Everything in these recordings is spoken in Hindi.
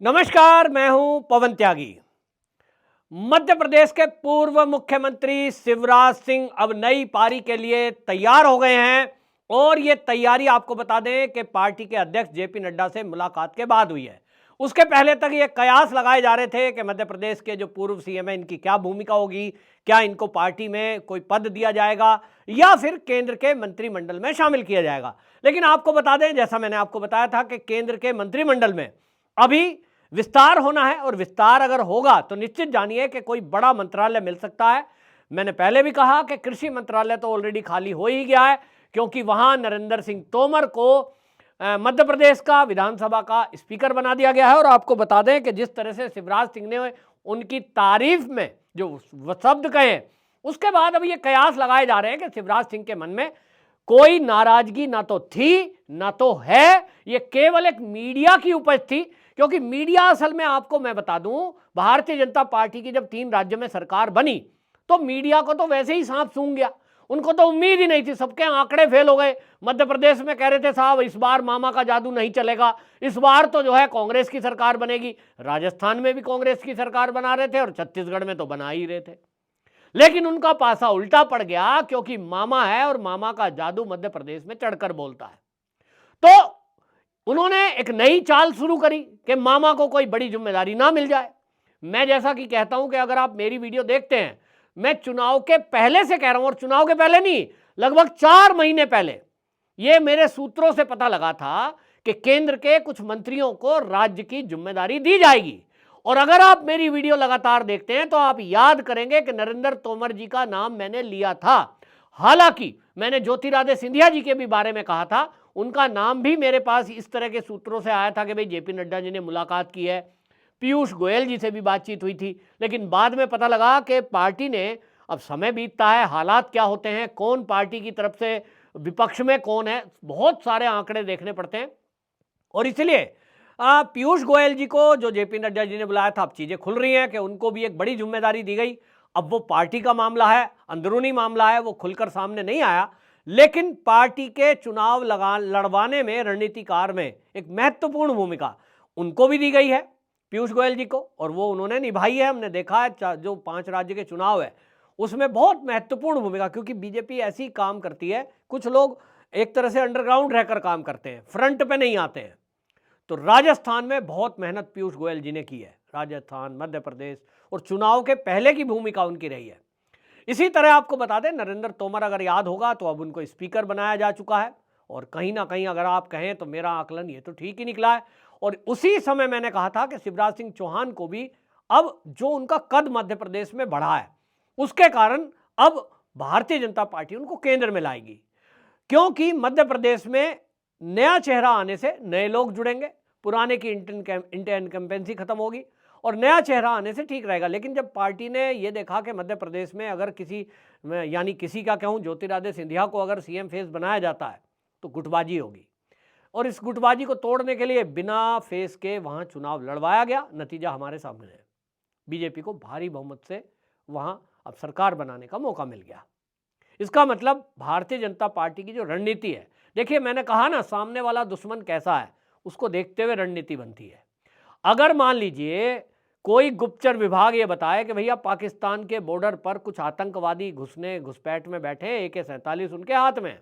नमस्कार, मैं हूं पवन त्यागी। मध्य प्रदेश के पूर्व मुख्यमंत्री शिवराज सिंह अब नई पारी के लिए तैयार हो गए हैं और ये तैयारी आपको बता दें कि पार्टी के अध्यक्ष जेपी नड्डा से मुलाकात के बाद हुई है। उसके पहले तक ये कयास लगाए जा रहे थे कि मध्य प्रदेश के जो पूर्व सीएम है इनकी क्या भूमिका होगी, क्या इनको पार्टी में कोई पद दिया जाएगा या फिर केंद्र के मंत्रिमंडल में शामिल किया जाएगा। लेकिन आपको बता दें, जैसा मैंने आपको बताया था कि केंद्र के मंत्रिमंडल में अभी विस्तार होना है और विस्तार अगर होगा तो निश्चित जानिए कि कोई बड़ा मंत्रालय मिल सकता है। मैंने पहले भी कहा कि कृषि मंत्रालय तो ऑलरेडी खाली हो ही गया है, क्योंकि वहां नरेंद्र सिंह तोमर को मध्य प्रदेश का विधानसभा का स्पीकर बना दिया गया है। और आपको बता दें कि जिस तरह से शिवराज सिंह ने उनकी तारीफ में जो शब्द कहे, उसके बाद अब ये कयास लगाए जा रहे हैं कि शिवराज सिंह के मन में कोई नाराजगी ना तो थी ना तो है, ये केवल एक मीडिया की उपज थी। क्योंकि मीडिया असल में, आपको मैं बता दूं, भारतीय जनता पार्टी की जब 3 राज्यों में सरकार बनी तो मीडिया को तो वैसे ही सांप सूंघ गया। उनको तो उम्मीद ही नहीं थी, सबके आंकड़े फेल हो गए। मध्य प्रदेश में कह रहे थे साहब इस बार मामा का जादू नहीं चलेगा, इस बार तो जो है कांग्रेस की सरकार बनेगी। राजस्थान में भी कांग्रेस की सरकार बना रहे थे और छत्तीसगढ़ में तो बना ही रहे थे। लेकिन उनका पासा उल्टा पड़ गया, क्योंकि मामा है और मामा का जादू मध्य प्रदेश में चढ़कर बोलता है। तो उन्होंने एक नई चाल शुरू करी कि मामा को कोई बड़ी जिम्मेदारी ना मिल जाए। मैं जैसा कि कहता हूं कि अगर आप मेरी वीडियो देखते हैं, मैं चुनाव के पहले से कह रहा हूं, और चुनाव के पहले नहीं, लगभग 4 महीने पहले ये मेरे सूत्रों से पता लगा था कि केंद्र के कुछ मंत्रियों को राज्य की जिम्मेदारी दी जाएगी। और अगर आप मेरी वीडियो लगातार देखते हैं तो आप याद करेंगे कि नरेंद्र तोमर जी का नाम मैंने लिया था। हालांकि मैंने ज्योतिरादित्य सिंधिया जी के भी बारे में कहा था, उनका नाम भी मेरे पास इस तरह के सूत्रों से आया था कि भाई जेपी नड्डा जी ने मुलाकात की है। पीयूष गोयल जी से भी बातचीत हुई थी। लेकिन बाद में पता लगा कि पार्टी ने, अब समय बीतता है, हालात क्या होते हैं, कौन पार्टी की तरफ से विपक्ष में कौन है, बहुत सारे आंकड़े देखने पड़ते हैं। और इसलिए पीयूष गोयल जी को जो जेपी नड्डा जी ने बुलाया था, अब चीजें खुल रही हैं कि उनको भी एक बड़ी जिम्मेदारी दी गई। अब वो पार्टी का मामला है, अंदरूनी मामला है, वो खुलकर सामने नहीं आया। लेकिन पार्टी के चुनाव लड़वाने में, रणनीतिकार में एक महत्वपूर्ण भूमिका उनको भी दी गई है, पीयूष गोयल जी को, और वो उन्होंने निभाई है। हमने देखा है जो 5 राज्य के चुनाव है उसमें बहुत महत्वपूर्ण भूमिका, क्योंकि बीजेपी ऐसी काम करती है, कुछ लोग एक तरह से अंडरग्राउंड रहकर काम करते हैं, फ्रंट पे नहीं आते हैं। तो राजस्थान में बहुत मेहनत पीयूष गोयल जी ने की है, राजस्थान, मध्य प्रदेश, और चुनाव के पहले की भूमिका उनकी रही है। इसी तरह आपको बता दें, नरेंद्र तोमर, अगर याद होगा तो अब उनको स्पीकर बनाया जा चुका है। और कहीं ना कहीं अगर आप कहें तो मेरा आकलन ये तो ठीक ही निकला है। और उसी समय मैंने कहा था कि शिवराज सिंह चौहान को भी अब जो उनका कद मध्य प्रदेश में बढ़ा है, उसके कारण अब भारतीय जनता पार्टी उनको केंद्र में लाएगी। क्योंकि मध्य प्रदेश में नया चेहरा आने से नए लोग जुड़ेंगे, पुराने की इनकम्बेंसी खत्म होगी और नया चेहरा आने से ठीक रहेगा। लेकिन जब पार्टी ने ये देखा कि मध्य प्रदेश में अगर किसी का कहूँ, ज्योतिरादित्य सिंधिया को अगर सीएम फेस बनाया जाता है तो गुटबाजी होगी, और इस गुटबाजी को तोड़ने के लिए बिना फेस के वहाँ चुनाव लड़वाया गया। नतीजा हमारे सामने है, बीजेपी को भारी बहुमत से वहाँ अब सरकार बनाने का मौका मिल गया। इसका मतलब भारतीय जनता पार्टी की जो रणनीति है, देखिए मैंने कहा ना, सामने वाला दुश्मन कैसा है उसको देखते हुए रणनीति बनती है। अगर मान लीजिए कोई गुप्तचर विभाग ये बताए कि भैया पाकिस्तान के बॉर्डर पर कुछ आतंकवादी घुसपैठ में बैठे, AK-47 उनके हाथ में,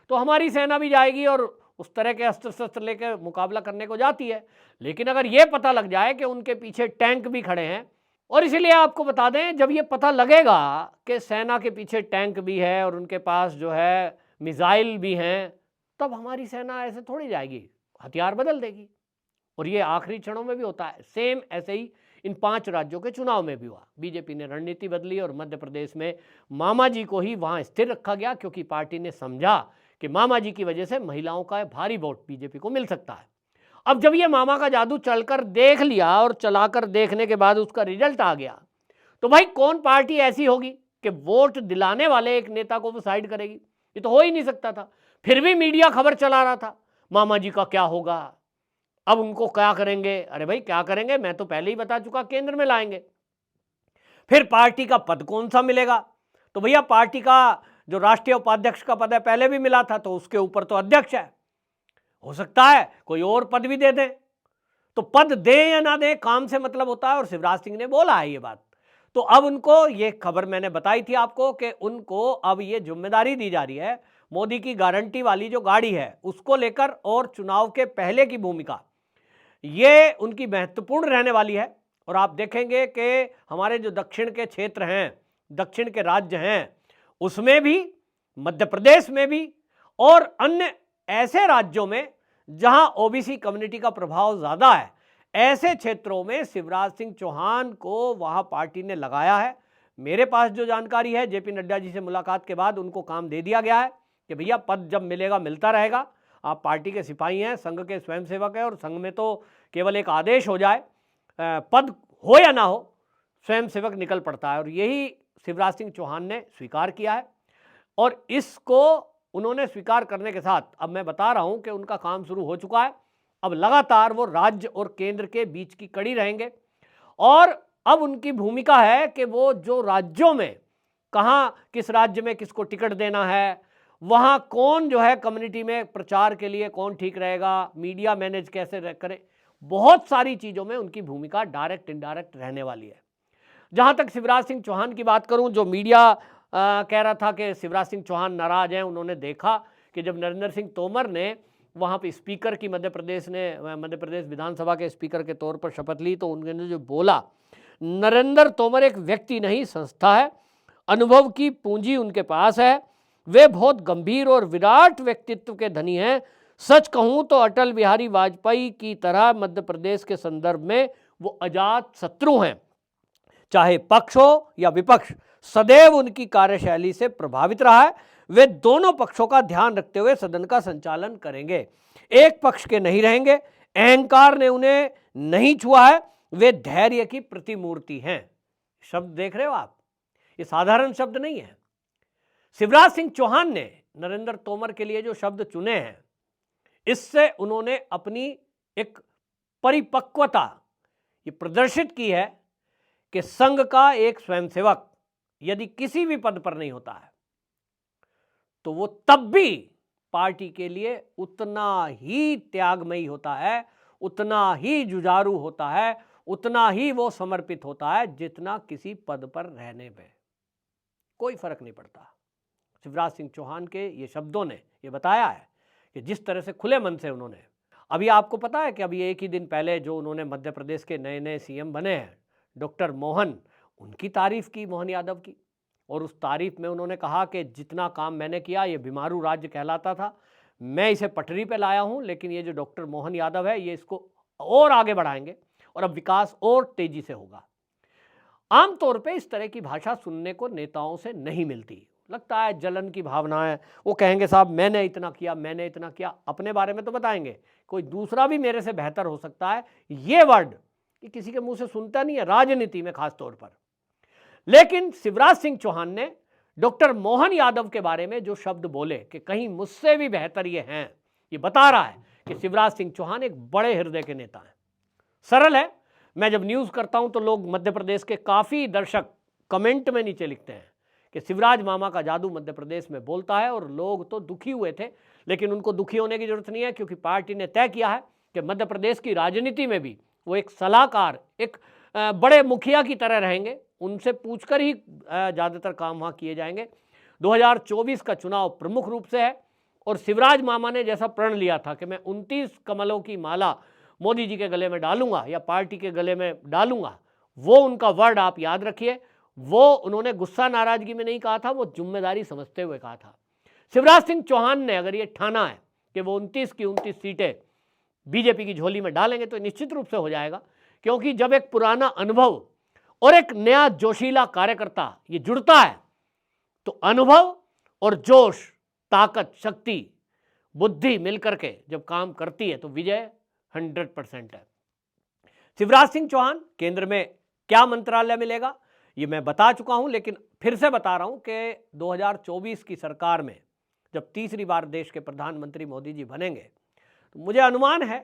तो हमारी सेना भी जाएगी और उस तरह के अस्त्र शस्त्र लेकर मुकाबला करने को जाती है। लेकिन अगर ये पता लग जाए कि उनके पीछे टैंक भी खड़े हैं, और इसलिए आपको बता दें, जब ये पता लगेगा कि सेना के पीछे टैंक भी है और उनके पास जो है मिसाइल भी हैं, तब हमारी सेना ऐसे थोड़ी जाएगी, हथियार बदल देगी। और ये आखिरी क्षणों में भी होता है। सेम ऐसे ही इन 5 राज्यों के चुनाव में भी हुआ। बीजेपी ने रणनीति बदली और मध्य प्रदेश में मामा जी को ही वहां स्थिर रखा गया, क्योंकि पार्टी ने समझा कि मामा जी की वजह से महिलाओं का भारी वोट बीजेपी को मिल सकता है। अब जब ये मामा का जादू चलकर देख लिया और चलाकर देखने के बाद उसका रिजल्ट आ गया, तो भाई कौन पार्टी ऐसी होगी कि वोट दिलाने वाले एक नेता को वो साइड करेगी? ये तो हो ही नहीं सकता था। फिर भी मीडिया खबर चला रहा था मामा जी का क्या होगा, अब उनको क्या करेंगे। अरे भाई क्या करेंगे, मैं तो पहले ही बता चुका, केंद्र में लाएंगे। फिर पार्टी का पद कौन सा मिलेगा? तो भैया पार्टी का जो राष्ट्रीय उपाध्यक्ष का पद है पहले भी मिला था, तो उसके ऊपर तो अध्यक्ष है, हो सकता है कोई और पद भी दे दें। तो पद दे या ना दे, काम से मतलब होता है, और शिवराज सिंह ने बोला है ये बात। तो अब उनको, ये खबर मैंने बताई थी आपको कि उनको अब ये जिम्मेदारी दी जा रही है, मोदी की गारंटी वाली जो गाड़ी है उसको लेकर, और चुनाव के पहले की भूमिका ये उनकी महत्वपूर्ण रहने वाली है। और आप देखेंगे कि हमारे जो दक्षिण के क्षेत्र हैं, दक्षिण के राज्य हैं, उसमें भी, मध्य प्रदेश में भी, और अन्य ऐसे राज्यों में जहां ओबीसी कम्युनिटी का प्रभाव ज्यादा है, ऐसे क्षेत्रों में शिवराज सिंह चौहान को वहां पार्टी ने लगाया है। मेरे पास जो जानकारी है, जेपी नड्डा जी से मुलाकात के बाद उनको काम दे दिया गया है कि भैया पद जब मिलेगा मिलता रहेगा, आप पार्टी के सिपाही हैं, संघ के स्वयंसेवक हैं, और संघ में तो केवल एक आदेश हो जाए, पद हो या ना हो, स्वयंसेवक निकल पड़ता है। और यही शिवराज सिंह चौहान ने स्वीकार किया है, और इसको उन्होंने स्वीकार करने के साथ अब मैं बता रहा हूं कि उनका काम शुरू हो चुका है। अब लगातार वो राज्य और केंद्र के बीच की कड़ी रहेंगे, और अब उनकी भूमिका है कि वो जो राज्यों में कहां, किस राज्य में किसको टिकट देना है, वहां कौन जो है कम्युनिटी में प्रचार के लिए कौन ठीक रहेगा, मीडिया मैनेज कैसे करे, बहुत सारी चीजों में उनकी भूमिका डायरेक्ट इनडायरेक्ट रहने वाली है। जहां तक शिवराज सिंह चौहान की बात करूं, जो मीडिया कह रहा था कि शिवराज सिंह चौहान नाराज हैं, उन्होंने देखा कि जब नरेंद्र सिंह तोमर ने वहां पे स्पीकर की, मध्य प्रदेश विधानसभा के स्पीकर के तौर पर शपथ ली, तो उन्होंने जो बोला, नरेंद्र तोमर एक व्यक्ति नहीं संस्था है, अनुभव की पूंजी उनके पास है, वे बहुत गंभीर और विराट व्यक्तित्व के धनी हैं। सच कहूं तो अटल बिहारी वाजपेयी की तरह मध्य प्रदेश के संदर्भ में वो अजात शत्रु हैं। चाहे पक्ष हो या विपक्ष, सदैव उनकी कार्यशैली से प्रभावित रहा है। वे दोनों पक्षों का ध्यान रखते हुए सदन का संचालन करेंगे, एक पक्ष के नहीं रहेंगे। अहंकार ने उन्हें नहीं छुआ है, वे धैर्य की प्रतिमूर्ति हैं। शब्द देख रहे हो आप, ये साधारण शब्द नहीं है। शिवराज सिंह चौहान ने नरेंद्र तोमर के लिए जो शब्द चुने हैं, इससे उन्होंने अपनी एक परिपक्वता ये प्रदर्शित की है कि संघ का एक स्वयंसेवक यदि किसी भी पद पर नहीं होता है तो वो तब भी पार्टी के लिए उतना ही त्यागमयी होता है, उतना ही जुझारू होता है, उतना ही वो समर्पित होता है जितना किसी पद पर रहने में। कोई फर्क नहीं पड़ता। शिवराज सिंह चौहान के ये शब्दों ने ये बताया है कि जिस तरह से खुले मन से उन्होंने, अभी आपको पता है कि अभी एक ही दिन पहले जो उन्होंने मध्य प्रदेश के नए नए सीएम बने हैं डॉक्टर मोहन, उनकी तारीफ की, मोहन यादव की, और उस तारीफ में उन्होंने कहा कि जितना काम मैंने किया, ये बीमारू राज्य कहलाता था, मैं इसे पटरी पे लाया हूं, लेकिन ये जो डॉक्टर मोहन यादव है ये इसको और आगे बढ़ाएंगे और अब विकास और तेजी से होगा। आमतौर पे इस तरह की भाषा सुनने को नेताओं से नहीं मिलती, लगता है जलन की भावना है। वो कहेंगे साहब मैंने इतना किया, मैंने इतना किया, अपने बारे में तो बताएंगे, कोई दूसरा भी मेरे से बेहतर हो सकता है, ये वर्ड ये किसी के मुंह से सुनता नहीं है, राजनीति में खास तौर पर। लेकिन शिवराज सिंह चौहान ने डॉक्टर मोहन यादव के बारे में जो शब्द बोले कि कहीं मुझसे भी बेहतर ये हैं, ये बता रहा है कि शिवराज सिंह चौहान एक बड़े हृदय के नेता हैं। सरल है, मैं जब न्यूज़ करता हूं तो लोग, मध्य प्रदेश के काफ़ी दर्शक कमेंट में नीचे लिखते हैं कि शिवराज मामा का जादू मध्य प्रदेश में बोलता है, और लोग तो दुखी हुए थे, लेकिन उनको दुखी होने की जरूरत नहीं है, क्योंकि पार्टी ने तय किया है कि मध्य प्रदेश की राजनीति में भी वो एक सलाहकार, एक बड़े मुखिया की तरह रहेंगे, उनसे पूछकर ही ज़्यादातर काम वहाँ किए जाएंगे। 2024 का चुनाव प्रमुख रूप से है, और शिवराज मामा ने जैसा प्रण लिया था कि मैं 29 कमलों की माला मोदी जी के गले में डालूंगा या पार्टी के गले में डालूंगा, वो उनका वर्ड आप याद रखिए। वो उन्होंने गुस्सा नाराजगी में नहीं कहा था, वो जिम्मेदारी समझते हुए कहा था। शिवराज सिंह चौहान ने अगर ये ठाना है कि वो 29 की 29 सीटें बीजेपी की झोली में डालेंगे तो निश्चित रूप से हो जाएगा, क्योंकि जब एक पुराना अनुभव और एक नया जोशीला कार्यकर्ता ये जुड़ता है तो अनुभव और जोश, ताकत, शक्ति, बुद्धि मिलकर के जब काम करती है तो विजय 100% है। शिवराज सिंह चौहान केंद्र में क्या मंत्रालय मिलेगा ये मैं बता चुका हूं, लेकिन फिर से बता रहा हूं कि 2024 की सरकार में जब तीसरी बार देश के प्रधानमंत्री मोदी जी बनेंगे तो मुझे अनुमान है,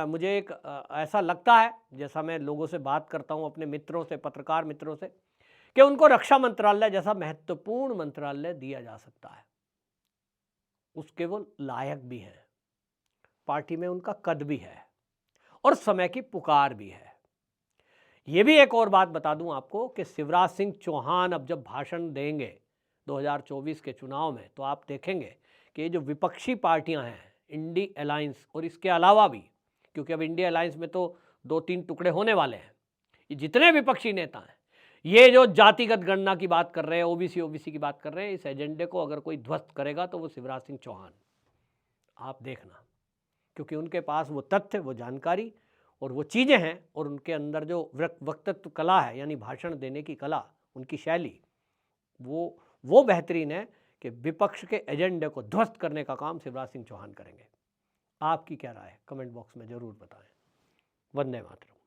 मुझे एक ऐसा लगता है, जैसा मैं लोगों से बात करता हूं, अपने मित्रों से, पत्रकार मित्रों से, कि उनको रक्षा मंत्रालय जैसा महत्वपूर्ण मंत्रालय दिया जा सकता है। उसके वो लायक भी हैं, पार्टी में उनका कद भी है, और समय की पुकार भी है। ये भी एक और बात बता दूं आपको कि शिवराज सिंह चौहान अब जब भाषण देंगे 2024 के चुनाव में, तो आप देखेंगे कि ये जो विपक्षी पार्टियां हैं, इंडी अलायंस और इसके अलावा भी, क्योंकि अब इंडी अलायंस में तो 2-3 टुकड़े होने वाले हैं, ये जितने विपक्षी नेता हैं, ये जो जातिगत गणना की बात कर रहे हैं, ओबीसी की बात कर रहे हैं, इस एजेंडे को अगर कोई ध्वस्त करेगा तो वो शिवराज सिंह चौहान, आप देखना। क्योंकि उनके पास वो तथ्य, वो जानकारी और वो चीज़ें हैं, और उनके अंदर जो वक्तत्व कला है, यानी भाषण देने की कला, उनकी शैली, वो बेहतरीन है कि विपक्ष के एजेंडे को ध्वस्त करने का काम शिवराज सिंह चौहान करेंगे। आपकी क्या राय है? कमेंट बॉक्स में ज़रूर बताएं। वंदे मातरम।